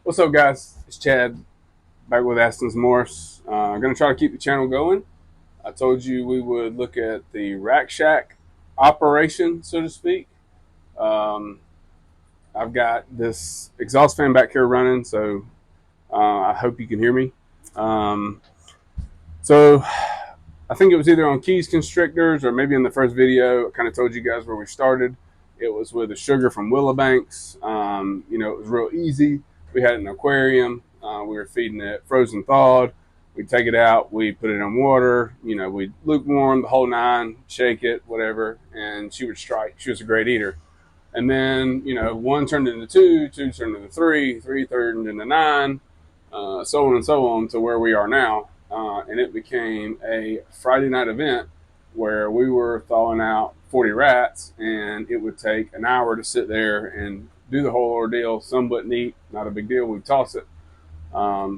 What's up, guys? It's Chad back with Aston's Morse. I'm going to try to keep the channel going. I told you we would look at the Rack Shack operation, so to speak. Um, I've got this exhaust fan back here running, so I hope you can hear me. Um, so I think it was either on Keys Constrictors or maybe in the first video, I kind of told you guys where we started. It was with a sugar from Willowbanks. It was real easy. We had an aquarium. We were feeding it frozen thawed. We'd take it out. We put it in water. We'd lukewarm the whole nine, shake it, whatever, and she would strike. She was a great eater. And then, one turned into two, two turned into three, three turned into nine, so on and so on to where we are now. And it became a Friday night event where we were thawing out 40 rats, and it would take an hour to sit there and do the whole ordeal. Some wouldn't eat, not a big deal. We'd toss it,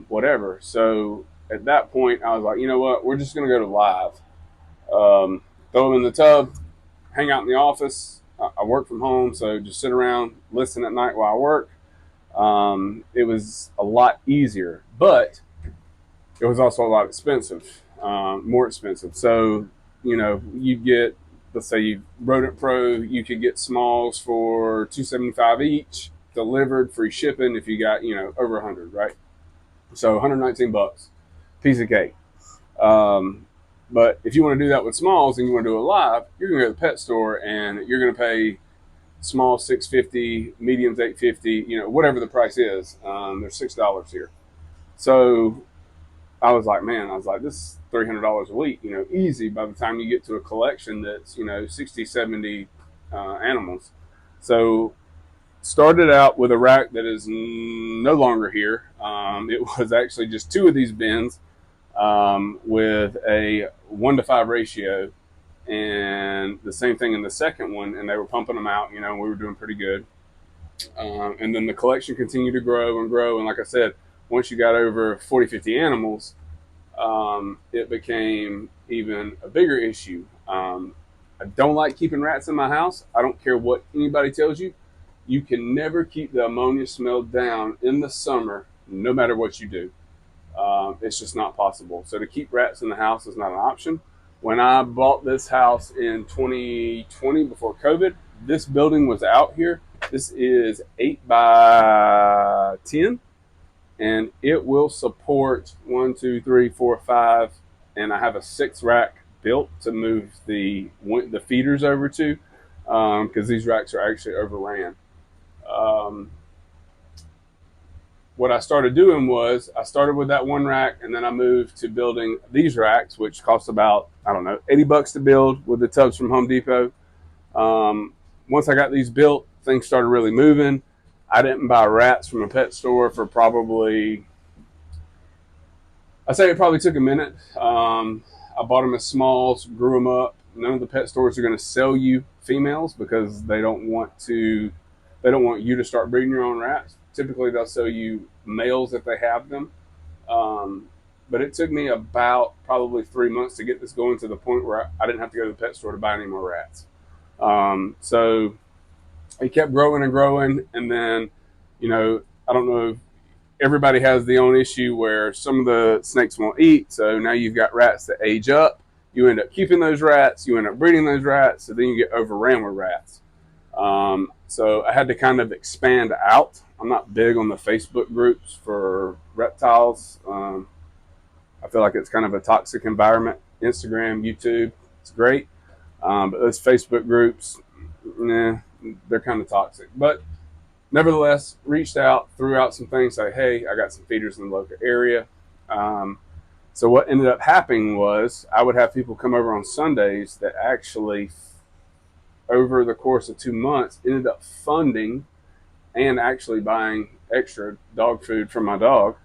whatever. So at that point, I was like, you know what? We're just going to go to live. Throw them in the tub, hang out in the office. I work from home, so just sit around, listen at night while I work. It was a lot easier, but it was also a lot expensive, more expensive. So, you get, let's say you Rodent Pro, you could get smalls for $275 each, delivered, free shipping if you got, over 100, right? So 119 bucks, piece of cake. But if you want to do that with smalls and you want to do it live, you're going to go to the pet store and you're going to pay small 650, mediums 850, whatever the price is. There's $6 here. So I was like, this is $300 a week, easy by the time you get to a collection that's, 60, 70 animals. So started out with a rack that is no longer here. It was actually just two of these bins with a 1-to-5 ratio, and the same thing in the second one, and they were pumping them out. We were doing pretty good. And then the collection continued to grow and grow. And like I said, once you got over 40, 50 animals, it became even a bigger issue. I don't like keeping rats in my house. I don't care what anybody tells you. You can never keep the ammonia smell down in the summer, no matter what you do. It's just not possible. So to keep rats in the house is not an option. When I bought this house in 2020 before COVID, this building was out here. This is 8 by 10, and it will support one, two, three, four, five, and I have a 6 rack built to move the feeders over to, because these racks are actually overran. Um, what I started doing was I started with that 1 rack, and then I moved to building these racks, which cost about, I don't know, 80 bucks to build with the tubs from Home Depot. Once I got these built, things started really moving. I didn't buy rats from a pet store for probably, I say it probably took a minute. I bought them as smalls, grew them up. None of the pet stores are going to sell you females because they don't want you to start breeding your own rats. Typically, they'll sell you males if they have them. Um, but it took me about probably 3 months to get this going to the point where I didn't have to go to the pet store to buy any more rats. So it kept growing and growing, and then, I don't know if everybody has the own issue where some of the snakes won't eat. So now you've got rats that age up. You end up keeping those rats. You end up breeding those rats. So then you get overran with rats. So I had to kind of expand out. I'm not big on the Facebook groups for reptiles. I feel like it's kind of a toxic environment. Instagram, YouTube, it's great. But those Facebook groups, nah, they're kind of toxic. But nevertheless, reached out, threw out some things like, hey, I got some feeders in the local area. Um, so what ended up happening was I would have people come over on Sundays that actually, over the course of 2 months, ended up funding and actually buying extra dog food for my dog,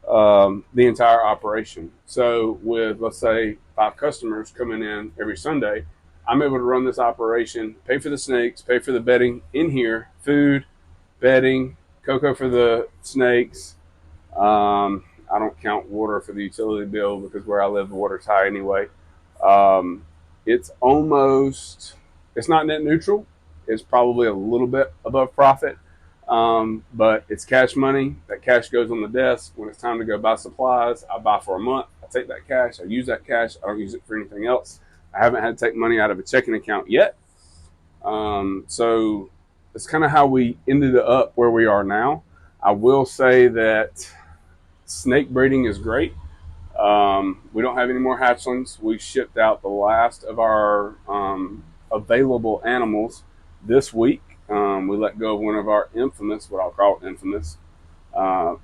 the entire operation. So with, let's say, 5 customers coming in every Sunday, I'm able to run this operation, pay for the snakes, pay for the bedding in here, food, bedding, cocoa for the snakes. I don't count water for the utility bill because where I live, the water's high anyway. Um, it's almost, it's not net neutral. It's probably a little bit above profit. But it's cash money. That cash goes on the desk. When it's time to go buy supplies, I buy for a month. I take that cash. I use that cash. I don't use it for anything else. I haven't had to take money out of a checking account yet. So it's kind of how we ended up where we are now. I will say that snake breeding is great. We don't have any more hatchlings. We shipped out the last of our available animals this week. We let go of one of our infamous, what I'll call infamous, uh,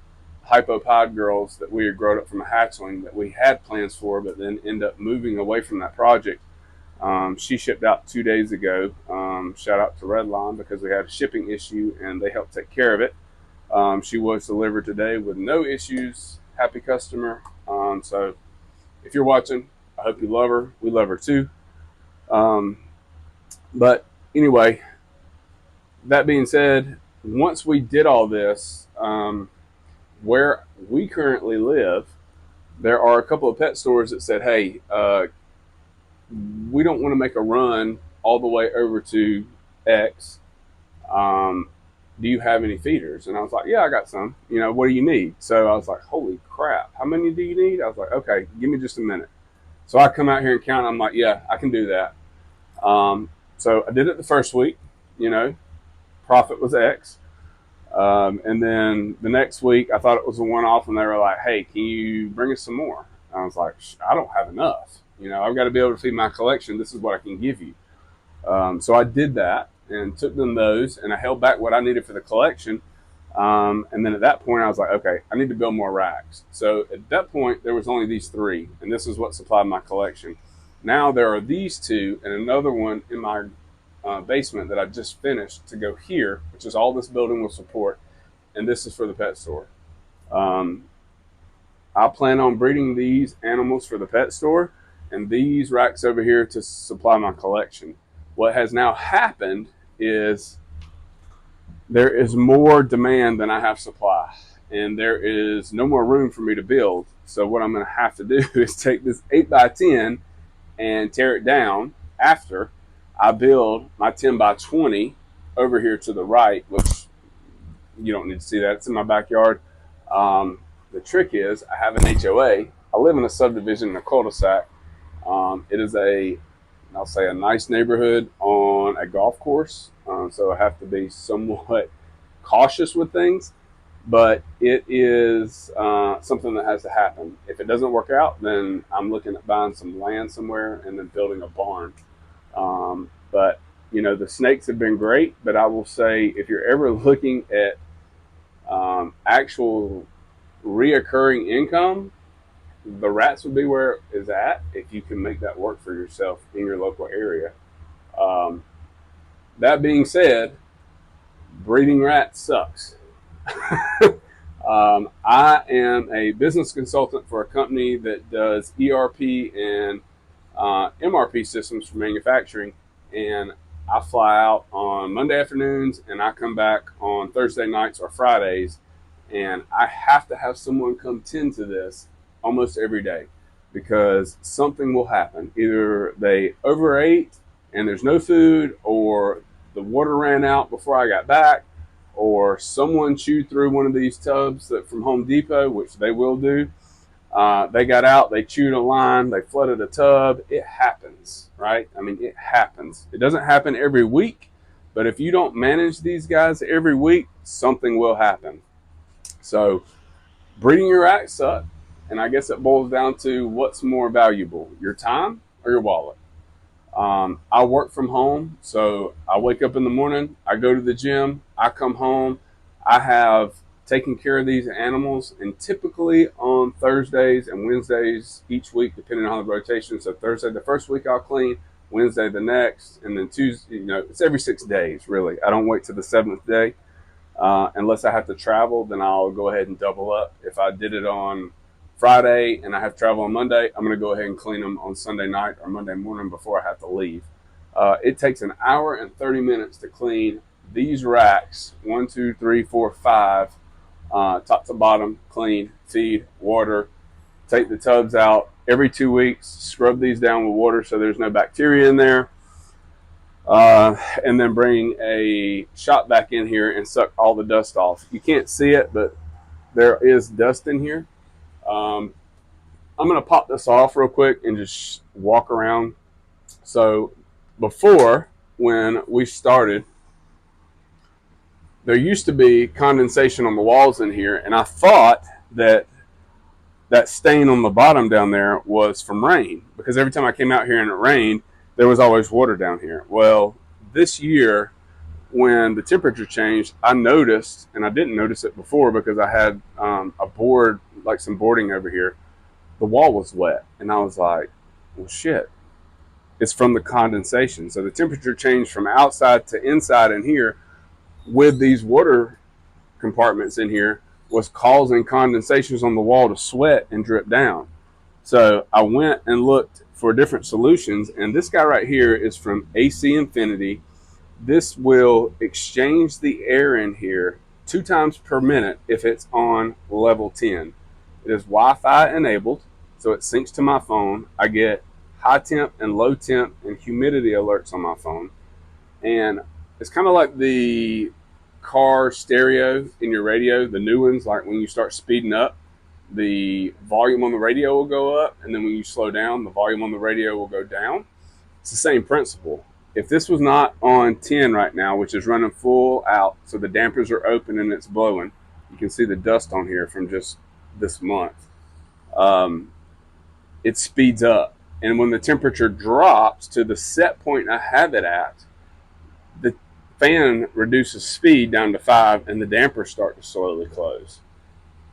hypopod girls that we had grown up from a hatchling that we had plans for, but then end up moving away from that project. She shipped out 2 days ago. Shout out to Redline because we had a shipping issue and they helped take care of it. She was delivered today with no issues. Happy customer. So if you're watching, I hope you love her. We love her too. Um, but anyway, that being said, once we did all this, where we currently live, there are a couple of pet stores that said, hey, we don't want to make a run all the way over to X. Um, do you have any feeders? And I was like, yeah, I got some. What do you need? So I was like, holy crap, how many do you need? I was like, okay, give me just a minute. So I come out here and count. I'm like, yeah, I can do that. So I did it the first week. Profit was X. And then the next week, I thought it was a one-off, and they were like, hey, can you bring us some more? I was like, I don't have enough. I've got to be able to feed my collection. This is what I can give you. So I did that and took them those, and I held back what I needed for the collection. And then at that point, I was like, okay, I need to build more racks. So at that point, there was only these three, and this is what supplied my collection. Now there are these two and another one in my basement that I just finished to go here, which is all this building will support, and this is for the pet store. Um, I plan on breeding these animals for the pet store and these racks over here to supply my collection. What has now happened is there is more demand than I have supply, and there is no more room for me to build. So what I'm going to have to do is take this 8x10 and tear it down after I build my 10x20 over here to the right, which you don't need to see that. It's in my backyard. The trick is I have an HOA. I live in a subdivision in a cul-de-sac. It is I'll say a nice neighborhood on a golf course. So I have to be somewhat cautious with things, but it is something that has to happen. If it doesn't work out, then I'm looking at buying some land somewhere and then building a barn. But the snakes have been great, but I will say if you're ever looking at actual reoccurring income, the rats would be where it is at if you can make that work for yourself in your local area. Um, that being said, breeding rats sucks. I am a business consultant for a company that does ERP and MRP systems for manufacturing, and I fly out on Monday afternoons and I come back on Thursday nights or Fridays, and I have to have someone come tend to this almost every day because something will happen. Either they overate and there's no food, or the water ran out before I got back, or someone chewed through one of these tubs that from Home Depot, which they will do. They got out, they chewed a line, they flooded a tub. It happens, right? I mean, it happens. It doesn't happen every week, but if you don't manage these guys every week, something will happen. So breeding your racks suck, and I guess it boils down to what's more valuable, your time or your wallet. I work from home, so I wake up in the morning, I go to the gym, I come home, I have taken care of these animals, and typically on Thursdays and Wednesdays each week, depending on the rotation. So Thursday the first week I'll clean, Wednesday the next, and then Tuesday. It's every 6 days really. I don't wait to the seventh day unless I have to travel. Then I'll go ahead and double up. If I did it on Friday and I have travel on Monday, I'm going to go ahead and clean them on Sunday night or Monday morning before I have to leave. It takes an hour and 30 minutes to clean these racks, 1, 2, 3, 4, 5, top to bottom, clean, feed, water, take the tubs out every 2 weeks, scrub these down with water so there's no bacteria in there. and then bring a shot back in here and suck all the dust off. You can't see it, but there is dust in here. Um, I'm going to pop this off real quick and just walk around. So before, when we started, there used to be condensation on the walls in here, and I thought that that stain on the bottom down there was from rain, because every time I came out here and it rained, there was always water down here. Well, this year, when the temperature changed, I noticed, and I didn't notice it before because I had a board, like some boarding over here. The wall was wet, and I was like, well, shit, it's from the condensation. So the temperature changed from outside to inside in here with these water compartments in here was causing condensations on the wall to sweat and drip down. So I went and looked for different solutions, and this guy right here is from AC Infinity. This will exchange the air in here 2 times per minute if it's on level 10. It is Wi-Fi enabled, so it syncs to my phone. I get high temp and low temp and humidity alerts on my phone. And it's kind of like the car stereo in your radio, the new ones, like when you start speeding up, the volume on the radio will go up, and then when you slow down, the volume on the radio will go down. It's the same principle. If this was not on 10 right now, which is running full out, so the dampers are open and it's blowing, you can see the dust on here from just this month. It speeds up. And when the temperature drops to the set point I have it at, the fan reduces speed down to 5 and the dampers start to slowly close.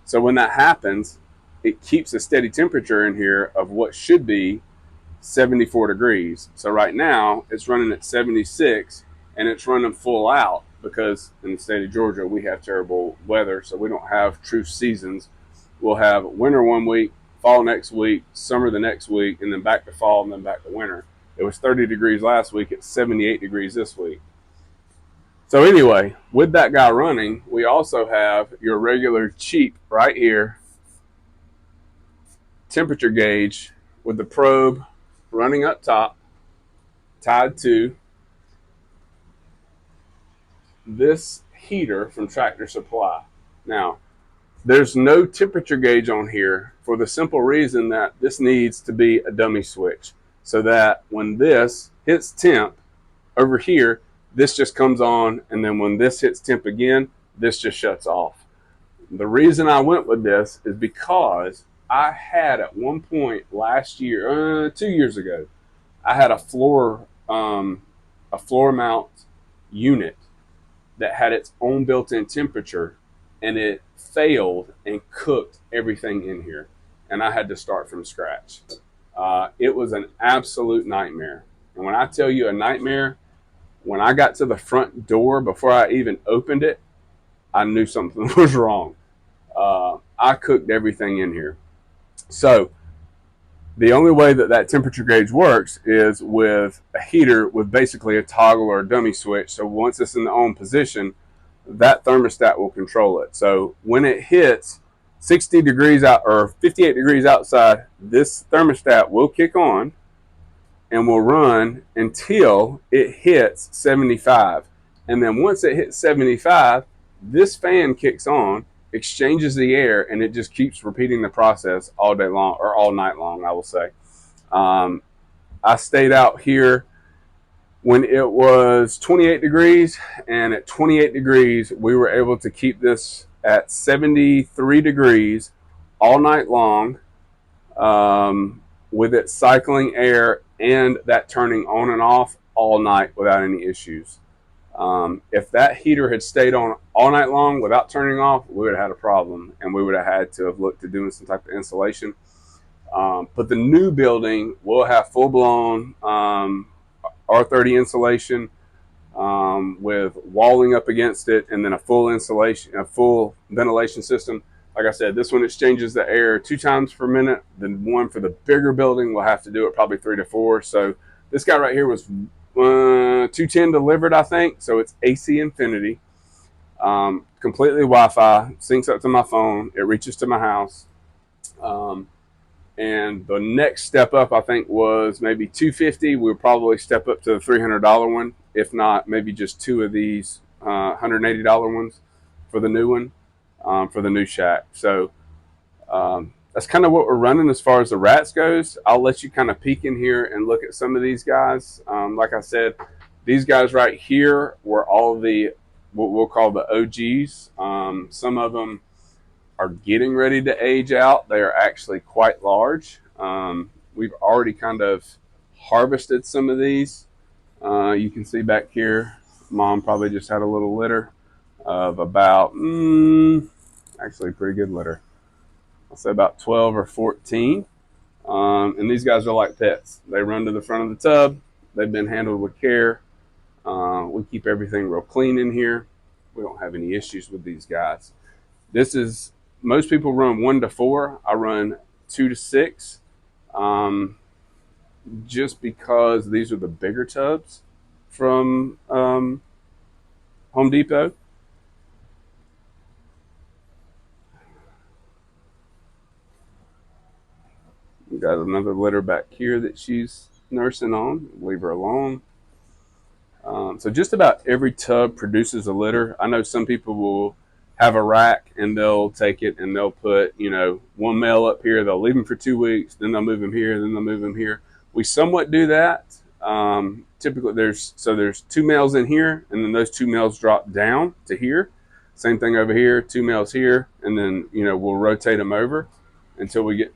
So when that happens, it keeps a steady temperature in here of what should be 74 degrees. So right now it's running at 76 and it's running full out because in the state of Georgia we have terrible weather, so we don't have true seasons. We'll have winter one week, fall next week, summer the next week, and then back to fall and then back to winter. It was 30 degrees last week, it's 78 degrees this week. So anyway, with that guy running, we also have your regular cheap right here temperature gauge with the probe running up top, tied to this heater from Tractor Supply. Now, there's no temperature gauge on here for the simple reason that this needs to be a dummy switch, so that when this hits temp over here, this just comes on, and then when this hits temp again, this just shuts off. The reason I went with this is because I had at one point last year, 2 years ago, I had a floor mount unit that had its own built-in temperature, and it failed and cooked everything in here, and I had to start from scratch. It was an absolute nightmare. And when I tell you a nightmare, when I got to the front door, before I even opened it, I knew something was wrong. I cooked everything in here. So the only way that that temperature gauge works is with a heater with basically a toggle or a dummy switch. So once it's in the on position, that thermostat will control it. So when it hits 60 degrees out or 58 degrees outside, this thermostat will kick on and will run until it hits 75. And then once it hits 75, this fan kicks on, exchanges the air, and it just keeps repeating the process all day long, or all night long, I will say. I stayed out here when it was 28 degrees, and at 28 degrees, we were able to keep this at 73 degrees all night long, with it cycling air and that turning on and off all night without any issues. If that heater had stayed on all night long without turning off, we would have had a problem, and we would have had to have looked at doing some type of insulation. But the new building will have full-blown R30 insulation with walling up against it, and then a full ventilation system. Like I said, this one exchanges the air 2 times per minute. The one for the bigger building will have to do it probably 3 to 4. So this guy right here was 210 delivered, I think. So it's AC Infinity, completely Wi-Fi, syncs up to my phone. It reaches to my house. And the next step up, I think, was maybe $250. We'll probably step up to the $300 one if not maybe just 2 of these $180 ones for the new one, for the new shack. So that's kind of what we're running as far as the rats goes. I'll let you kind of peek in here and look at some of these guys. Like I said, these guys right here were all the what we'll call the OGs. Some of them are getting ready to age out. They are actually quite large. We've already kind of harvested some of these. You can see back here, Mom probably just had a little litter of about, actually pretty good litter. I'll say about 12 or 14. And these guys are like pets. They run to the front of the tub. They've been handled with care. We keep everything real clean in here. We don't have any issues with these guys. Most people run 1 to 4. I run 2 to 6. Just because these are the bigger tubs from Home Depot. We got another litter back here that she's nursing on. Leave her alone. So just about every tub produces a litter. I know some people will have a rack and they'll take it and they'll put, one male up here. They'll leave him for 2 weeks. Then they'll move him here. Then they'll move him here. We somewhat do that. Typically there's 2 males in here, and then those 2 males drop down to here. Same thing over here, 2 males here, and then, we'll rotate them over until we get,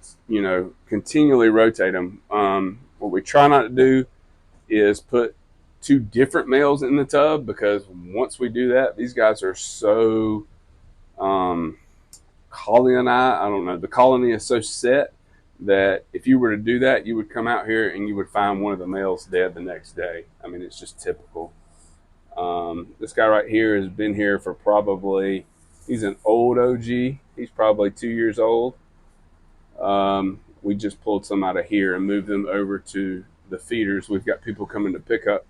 continually rotate them. What we try not to do is put 2 different males in the tub, because once we do that, these guys are so the colony is so set that if you were to do that, you would come out here and you would find one of the males dead the next day. I mean, it's just typical. This guy right here has been here for he's an old OG. He's probably 2 years old. We just pulled some out of here and moved them over to the feeders. We've got people coming to pick up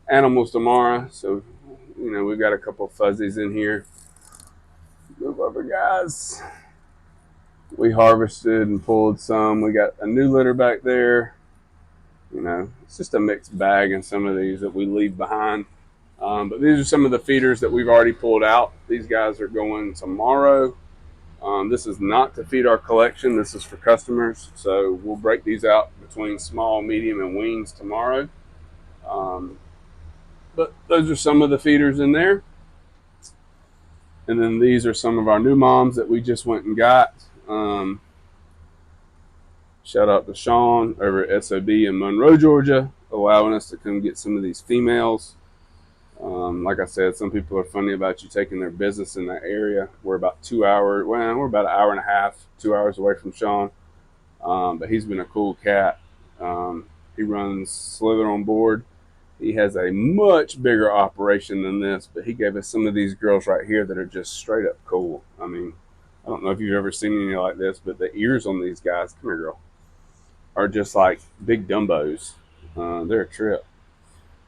animals tomorrow. So, we've got a couple fuzzies in here. Move over, guys. We harvested and pulled some. We got a new litter back there. It's just a mixed bag in some of these that we leave behind. But these are some of the feeders that we've already pulled out. These guys are going tomorrow. This is not to feed our collection. This is for customers. So we'll break these out between small, medium, and weans tomorrow. But those are some of the feeders in there. And then these are some of our new moms that we just went and got. Shout out to Sean over at SOB in Monroe, Georgia, allowing us to come get some of these females. Like I said, some people are funny about you taking their business in that area. We're about 2 hours, we're about an hour and a half, 2 hours away from Sean. But he's been a cool cat. He runs Slither on board. He has a much bigger operation than this, but he gave us some of these girls right here that are just straight up cool. I mean, I don't know if you've ever seen any like this, but the ears on these guys, come here, girl, are just like big Dumbos. They're a trip.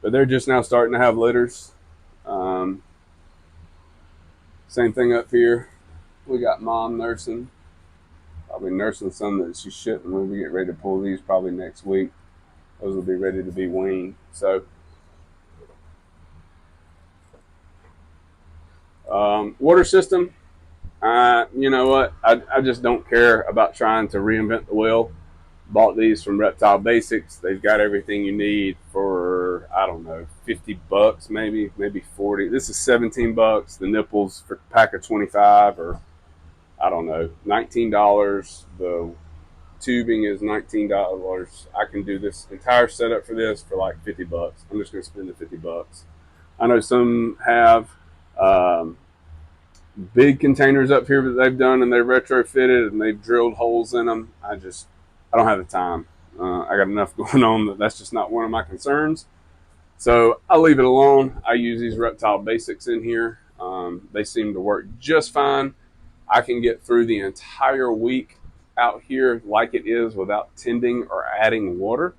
But they're just now starting to have litters. Same thing up here. We got Mom nursing. Probably nursing some that she shouldn't. We'll get ready to pull these probably next week. Those will be ready to be weaned. So, water system. You know what? I just don't care about trying to reinvent the wheel. Bought these from Reptile Basics. They've got everything you need for, I don't know, $50, maybe 40. This is $17. The nipples for a pack of 25, or I don't know, $19. The tubing is $19. I can do this entire setup for this for like $50. I'm just going to spend the $50. I know some have big containers up here that they've done and they've retrofitted and they've drilled holes in them. I don't have the time. I got enough going on that's just not one of my concerns. So I leave it alone. I use these Reptile Basics in here. They seem to work just fine. I can get through the entire week out here like it is without tending or adding water.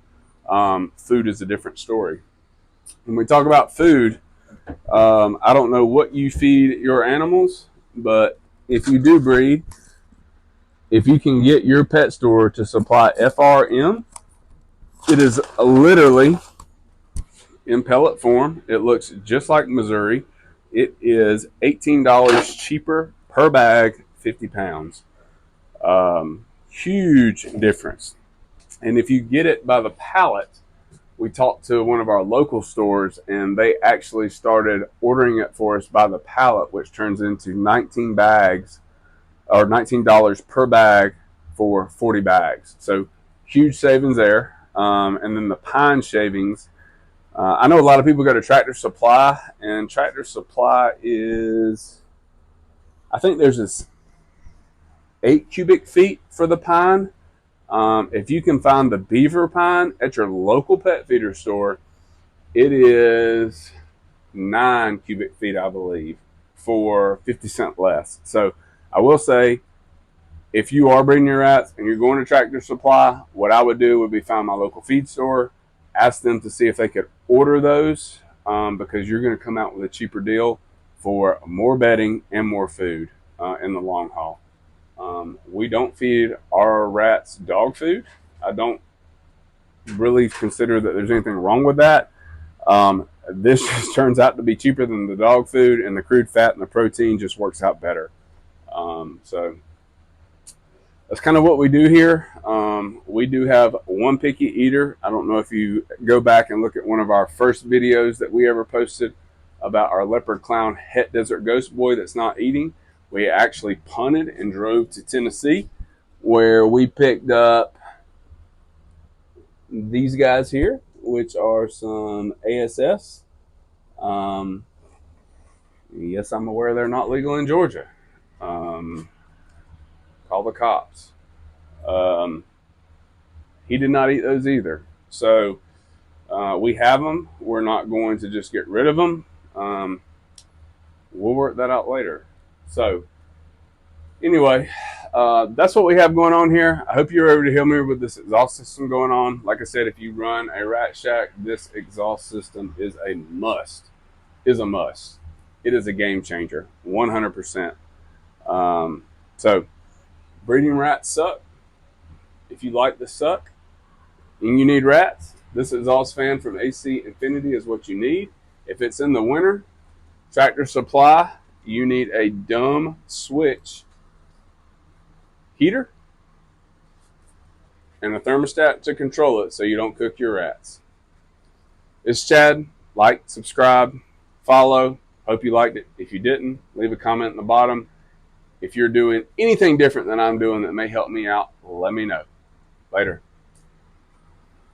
Food is a different story. When we talk about food, I don't know what you feed your animals, but if you do breed, if you can get your pet store to supply FRM, it is literally in pellet form. It looks just like Missouri. It is $18 cheaper per bag, 50 pounds. Huge difference. And if you get it by the pallet, we talked to one of our local stores and they actually started ordering it for us by the pallet, which turns into 19 bags or $19 per bag for 40 bags. So huge savings there. And then the pine shavings. I know a lot of people go to Tractor Supply, and Tractor Supply is, I think there's this 8 cubic feet for the pine. If you can find the beaver pine at your local pet feeder store, it is 9 cubic feet, I believe, for 50 cents less. So I will say, if you are breeding your rats and you're going to Tractor Supply, what I would do would be find my local feed store, ask them to see if they could order those, because you're going to come out with a cheaper deal for more bedding and more food in the long haul. We don't feed our rats dog food. I don't really consider that there's anything wrong with that. This just turns out to be cheaper than the dog food, and the crude fat and the protein just works out better. So that's kind of what we do here. We do have one picky eater. I don't know if you go back and look at one of our first videos that we ever posted about our leopard clown het desert ghost boy that's not eating. We actually punted and drove to Tennessee, where we picked up these guys here, which are some ASS. Yes, I'm aware they're not legal in Georgia. Call the cops. He did not eat those either. So we have them. We're not going to just get rid of them. We'll work that out later. So anyway, that's what we have going on here. I hope you're able to hear me with this exhaust system going on. Like I said, if you run a Rat Shack, this exhaust system is a must. It is a game changer, 100%. So breeding rats suck. If you like the suck and you need rats, this exhaust fan from AC Infinity is what you need. If it's in the winter, Tractor Supply, you need a dumb switch heater and a thermostat to control it so you don't cook your rats. It's Chad. Like, subscribe, follow. Hope you liked it. If you didn't, leave a comment in the bottom. If you're doing anything different than I'm doing that may help me out, let me know. Later.